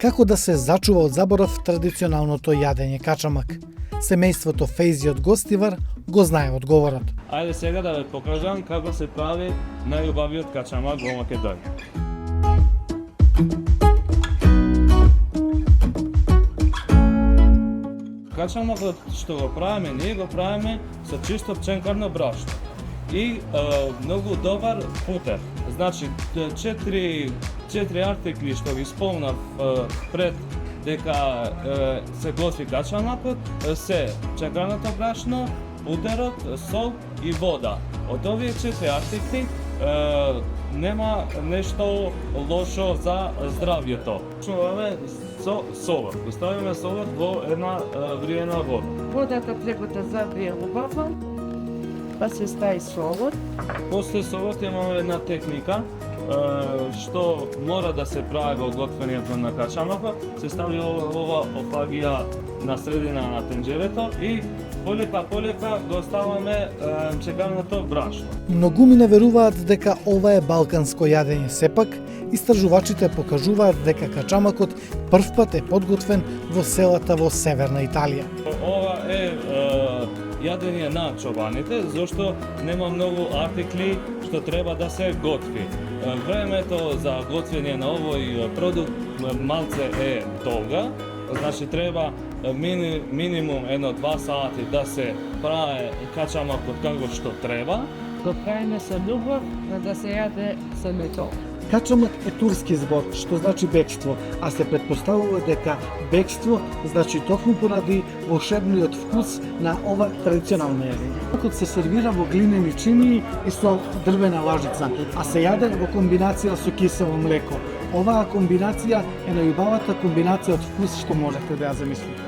Како да се зачува од заборав традиционалното јадење качамак? Семејството Фейзи од Гостивар го знае одговорот. Ајде сега да ве покажам како се прави најубавиот качамак во Македонија. Качамакот што го правиме, ние го правиме со чисто пченкарно брашно и многу добар путер. Значи, четири артикли што ги спомнав пред дека се готви качамакот, се пченкарното брашно, путерот, сол и вода. Од овие четири артикли нема нешто лошо за здравјето. Почнуваме со солот. Ставиме солот во една вриена вода. Водата треба да завие убаво, па се стави солот. После солот имаме една техника што мора да се прави во готвењето на качамакот. Се стави ова офагија на средина на тенџерето и полека го ставаме пченкарното брашно. Многумина веруваат дека ова е балканско јадење, сепак истражувачите покажуваат дека качамакот првпат е подготвен во селата во северна Италија. Ова е јадење на чобаните, зашто нема многу артикли што треба да се готви. Времето за готвење на овој продукт малце е долга, значи треба минимум 1-2 сати да се прави качамакот како што треба. Го правиме со љубов, за да се јаде со метол. Качамак е турски збор, што значи бегство, а се претпоставува дека бегство значи токму поради волшебниот вкус на ова традиционално јадење. Кокот се сервира во глинени чинии и со дрвена лажица, а се јаде во комбинација со кисело млеко. Оваа комбинација е најубавата комбинација од вкус што можете да ја замислите.